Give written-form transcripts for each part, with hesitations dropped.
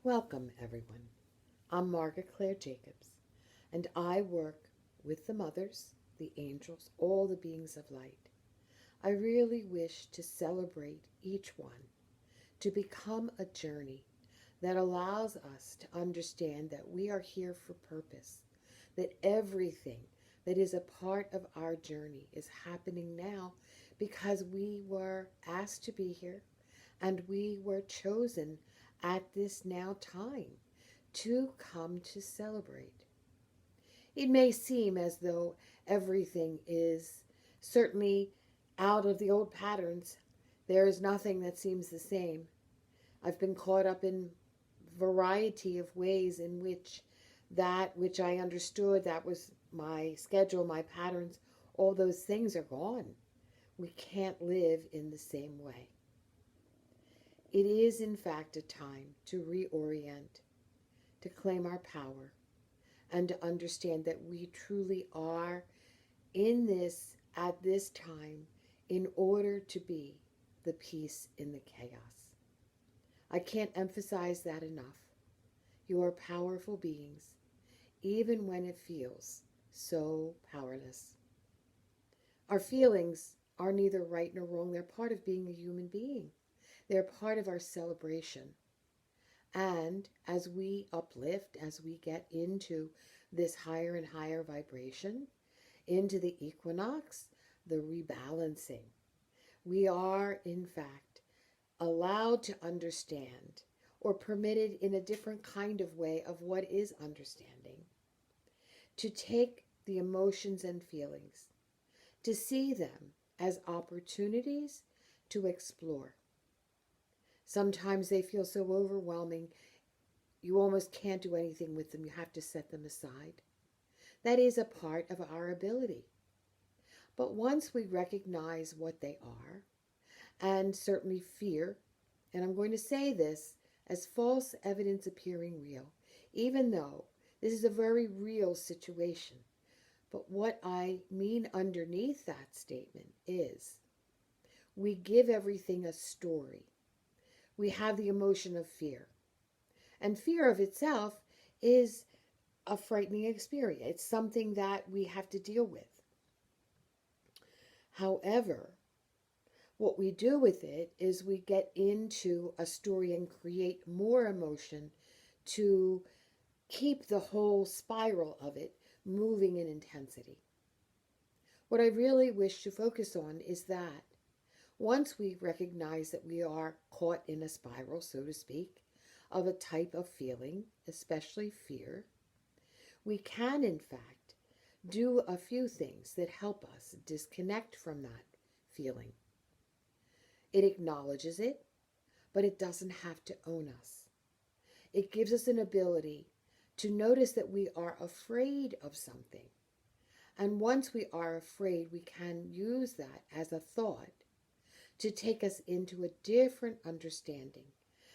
Welcome, everyone. I'm Margaret Claire Jacobs, and I work with the mothers, the angels, all the beings of light. I really wish to celebrate each one, to become a journey that allows us to understand that we are here for purpose, that everything that is a part of our journey is happening now because we were asked to be here and we were chosen at this now time to come to celebrate. It may seem as though everything is certainly out of the old patterns. There is nothing that seems the same. I've been caught up in variety of ways in which that which I understood, that was my schedule, my patterns, all those things are gone. We can't live in the same way. It is, in fact, a time to reorient, to claim our power, and to understand that we truly are in this at this time in order to be the peace in the chaos. I can't emphasize that enough. You are powerful beings, even when it feels so powerless. Our feelings are neither right nor wrong. They're part of being a human being. They're part of our celebration. And as we uplift, as we get into this higher and higher vibration, into the equinox, the rebalancing, we are, in fact, allowed to understand or permitted in a different kind of way of what is understanding, to take the emotions and feelings, to see them as opportunities to explore. Sometimes they feel so overwhelming, you almost can't do anything with them. You have to set them aside. That is a part of our ability. But once we recognize what they are, and certainly fear, and I'm going to say this as false evidence appearing real, even though this is a very real situation. But what I mean underneath that statement is we give everything a story. We have the emotion of fear. And fear of itself is a frightening experience. It's something that we have to deal with. However, what we do with it is we get into a story and create more emotion to keep the whole spiral of it moving in intensity. What I really wish to focus on is that once we recognize that we are caught in a spiral, so to speak, of a type of feeling, especially fear, we can, in fact, do a few things that help us disconnect from that feeling. It acknowledges it, but it doesn't have to own us. It gives us an ability to notice that we are afraid of something. And once we are afraid, we can use that as a thought to take us into a different understanding.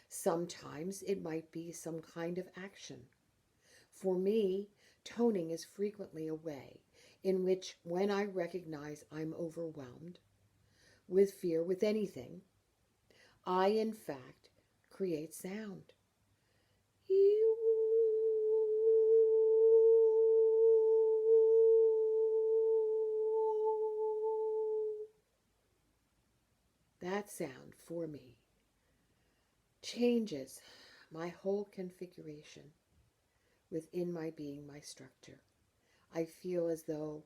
Sometimes it might be some kind of action. For me, toning is frequently a way in which when I recognize I'm overwhelmed with fear, with anything, I in fact create sound. That sound for me changes my whole configuration within my being, my structure. I feel as though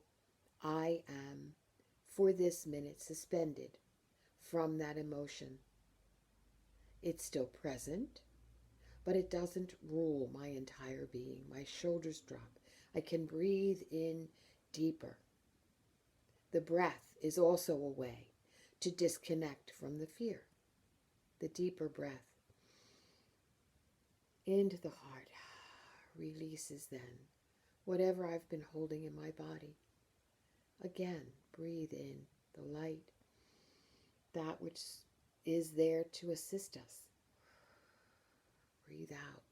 I am, for this minute, suspended from that emotion. It's still present, but it doesn't rule my entire being. My shoulders drop. I can breathe in deeper. The breath is also a way to disconnect from the fear. The deeper breath into the heart releases then whatever I've been holding in my body. Again, breathe in the light, that which is there to assist us. Breathe out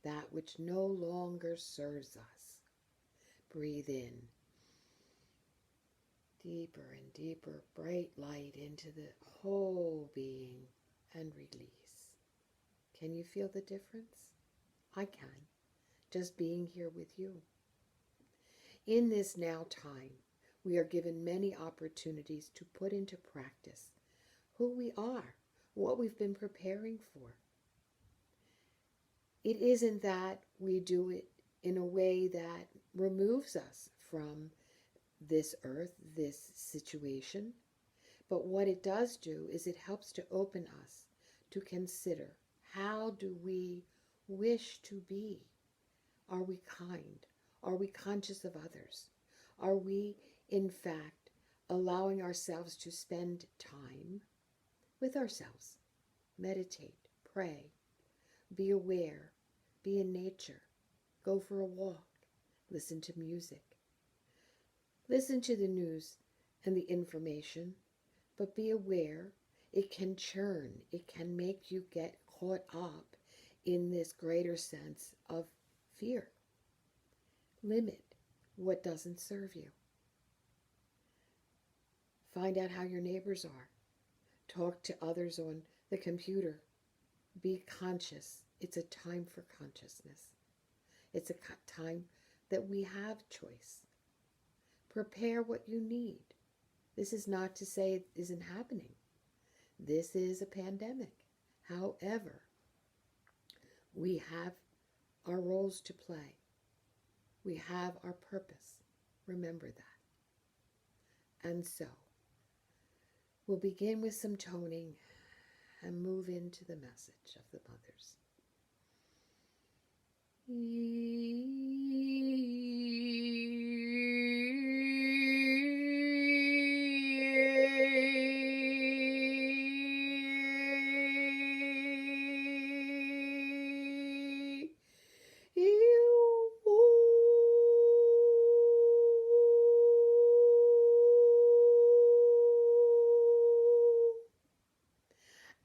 that which no longer serves us. Breathe in deeper and deeper bright light into the whole being and release. Can you feel the difference? I can, just being here with you. In this now time, we are given many opportunities to put into practice who we are, what we've been preparing for. It isn't that we do it in a way that removes us from this earth, this situation, but what it does do is it helps to open us to consider, how do we wish to be? Are we kind? Are we conscious of others? Are we, in fact, allowing ourselves to spend time with ourselves? Meditate, pray, be aware, be in nature, go for a walk, listen to music. Listen to the news and the information, but be aware it can churn, it can make you get caught up in this greater sense of fear. Limit what doesn't serve you. Find out how your neighbors are. Talk to others on the computer. Be conscious. It's a time for consciousness. It's a time that we have choice. Prepare what you need. This is not to say it isn't happening. This is a pandemic. However, we have our roles to play. We have our purpose. Remember that. And so, we'll begin with some toning and move into the message of the mothers.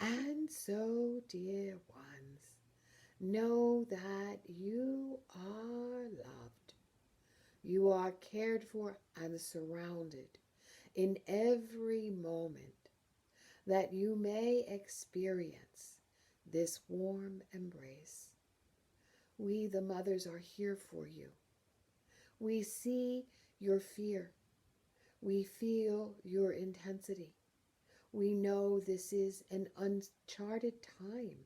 And so, dear ones, know that you are loved. You are cared for and surrounded in every moment that you may experience this warm embrace. We, the mothers, are here for you. We see your fear. We feel your intensity. We know this is an uncharted time.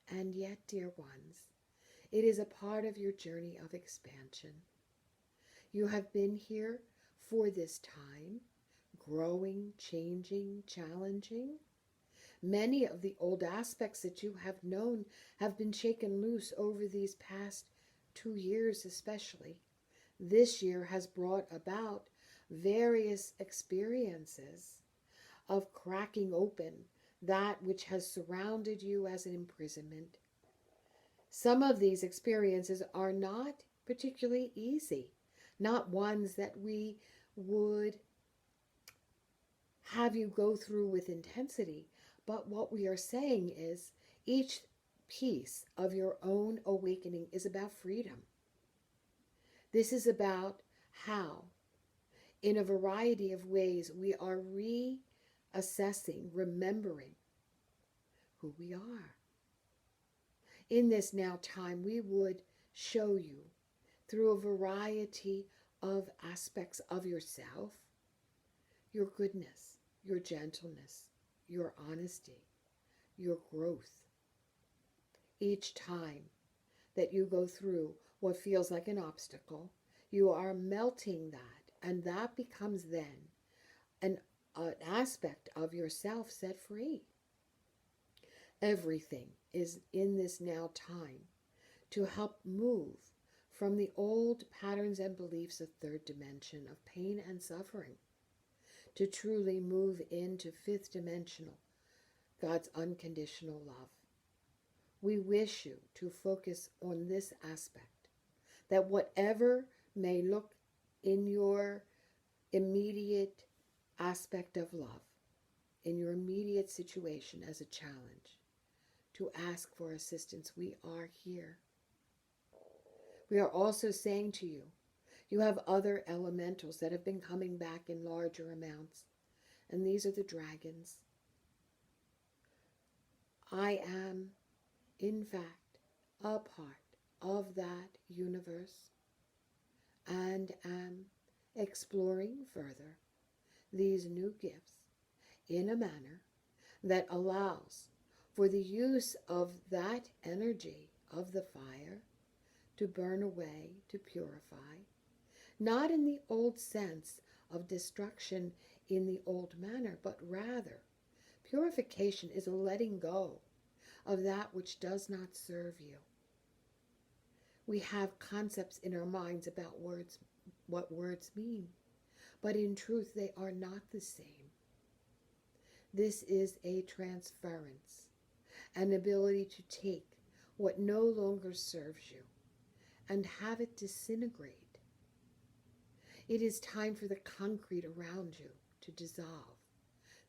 And yet, dear ones, it is a part of your journey of expansion. You have been here for this time, growing, changing, challenging. Many of the old aspects that you have known have been shaken loose over these past 2 years especially. This year has brought about various experiences of cracking open that which has surrounded you as an imprisonment. Some of these experiences are not particularly easy, not ones that we would have you go through with intensity, but what we are saying is each piece of your own awakening is about freedom. This is about how, in a variety of ways, we are assessing, remembering who we are. In this now time, we would show you through a variety of aspects of yourself, your goodness, your gentleness, your honesty, your growth. Each time that you go through what feels like an obstacle, you are melting that, and that becomes then an aspect of yourself set free. Everything is in this now time to help move from the old patterns and beliefs of third dimension of pain and suffering to truly move into fifth dimensional, God's unconditional love. We wish you to focus on this aspect, that whatever may look in your immediate aspect of love, in your immediate situation as a challenge, to ask for assistance. We are here. We are also saying to you, you have other elementals that have been coming back in larger amounts, and these are the dragons. I am, in fact, a part of that universe and am exploring further these new gifts in a manner that allows for the use of that energy of the fire to burn away, to purify, not in the old sense of destruction in the old manner, but rather purification is a letting go of that which does not serve you. We have concepts in our minds about words, what words mean, but in truth they are not the same. This is a transference, an ability to take what no longer serves you and have it disintegrate. It is time for the concrete around you to dissolve,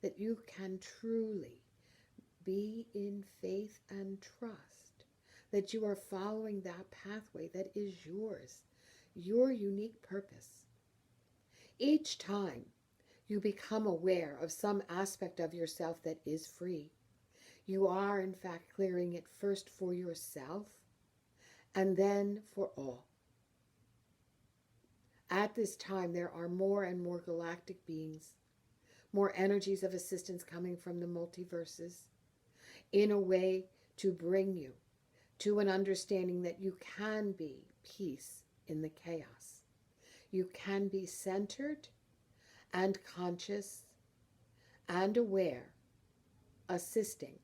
that you can truly be in faith and trust, that you are following that pathway that is yours, your unique purpose. Each time you become aware of some aspect of yourself that is free, you are in fact clearing it first for yourself and then for all. At this time, there are more and more galactic beings, more energies of assistance coming from the multiverses, in a way to bring you to an understanding that you can be peace in the chaos. You can be centered and conscious and aware, assisting,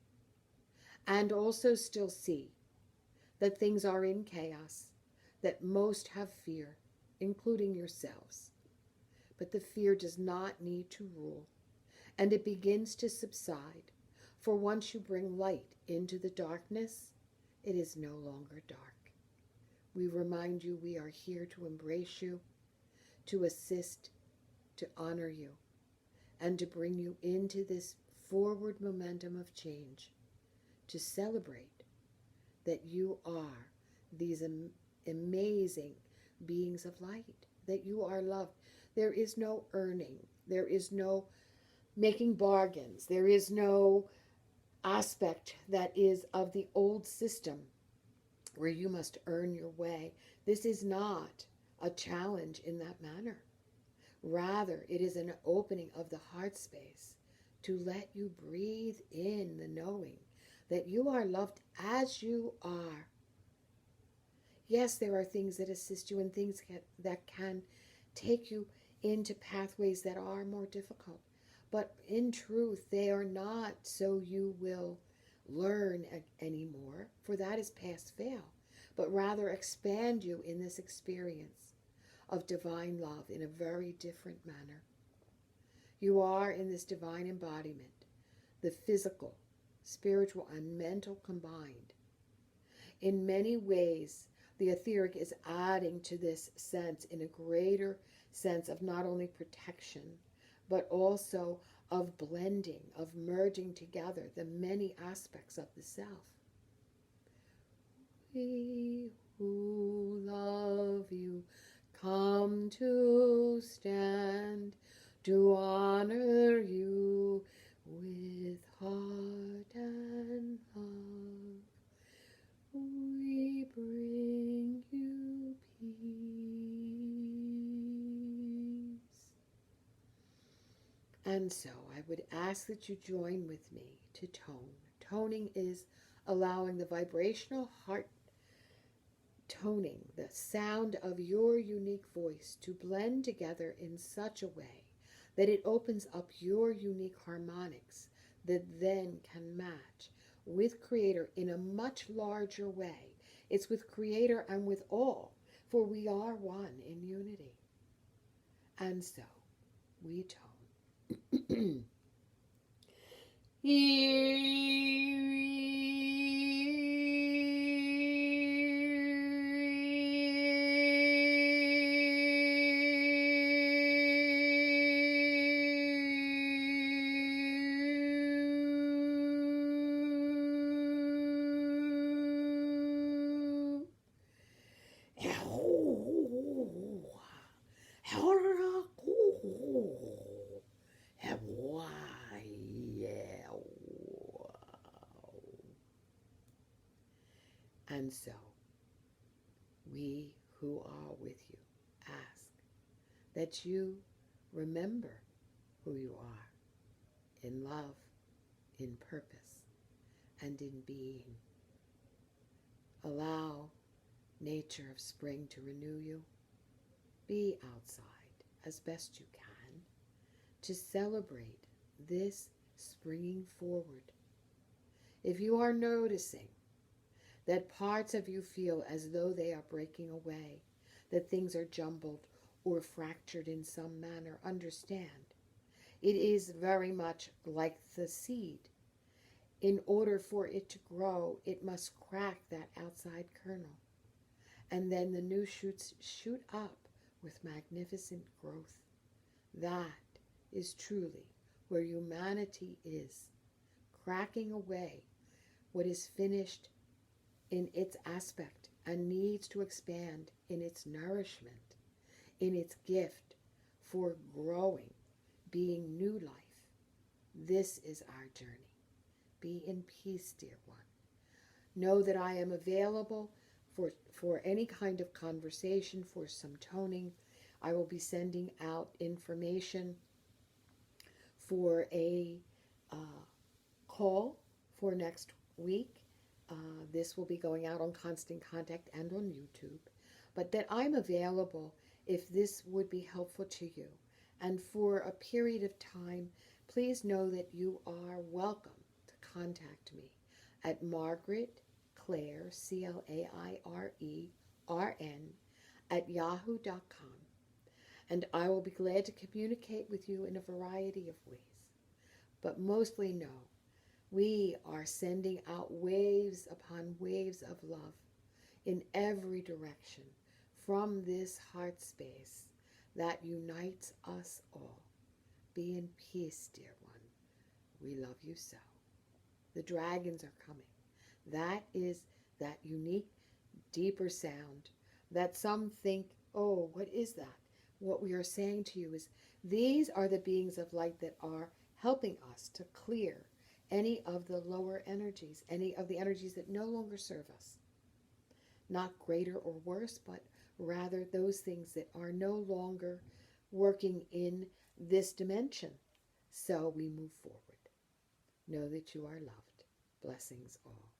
and also still see that things are in chaos, that most have fear, including yourselves. But the fear does not need to rule, and it begins to subside, for once you bring light into the darkness, it is no longer dark. We remind you we are here to embrace you, to assist, to honor you, and to bring you into this forward momentum of change, to celebrate that you are these amazing beings of light, that you are loved. There is no earning. There is no making bargains. There is no aspect that is of the old system where you must earn your way. This is not a challenge in that manner. Rather, it is an opening of the heart space to let you breathe in the knowing that you are loved as you are. Yes, there are things that assist you and things that can take you into pathways that are more difficult. But in truth, they are not so you will learn anymore, for that is past fail, but rather expand you in this experience of divine love in a very different manner. You are in this divine embodiment, the physical, spiritual, and mental combined. In many ways, the etheric is adding to this sense in a greater sense of not only protection, but also of blending, of merging together the many aspects of the self. We who love you come to stand, to honor you with heart and love. We bring you peace. And so I would ask that you join with me to tone. Toning is allowing the vibrational heart toning, the sound of your unique voice to blend together in such a way that it opens up your unique harmonics that then can match with Creator in a much larger way. It's with Creator and with all, for we are one in unity. And so we tone. And so We who are with you ask that you remember who you are in love, in purpose, and in being. Allow nature of spring to renew you. Be outside as best you can to celebrate this springing forward. If you are noticing that parts of you feel as though they are breaking away, that things are jumbled or fractured in some manner, understand. It is very much like the seed. In order for it to grow, it must crack that outside kernel. And then the new shoots shoot up with magnificent growth. That is truly where humanity is, cracking away what is finished in its aspect and needs to expand in its nourishment, in its gift for growing, being new life. This is our journey. Be in peace, dear one. Know that I am available for any kind of conversation, for some toning. I will be sending out information for a call for next week. This will be going out on Constant Contact and on YouTube. But that I'm available if this would be helpful to you. And for a period of time, please know that you are welcome to contact me at Margaret Claire, CLAIRERN, at yahoo.com. And I will be glad to communicate with you in a variety of ways. But mostly know, we are sending out waves upon waves of love in every direction from this heart space that unites us all. Be in peace, dear one. We love you so. The dragons are coming. That is that unique, deeper sound that some think, oh, what is that? What we are saying to you is these are the beings of light that are helping us to clear any of the lower energies, any of the energies that no longer serve us. Not greater or worse, but rather those things that are no longer working in this dimension. So we move forward. Know that you are loved. Blessings all.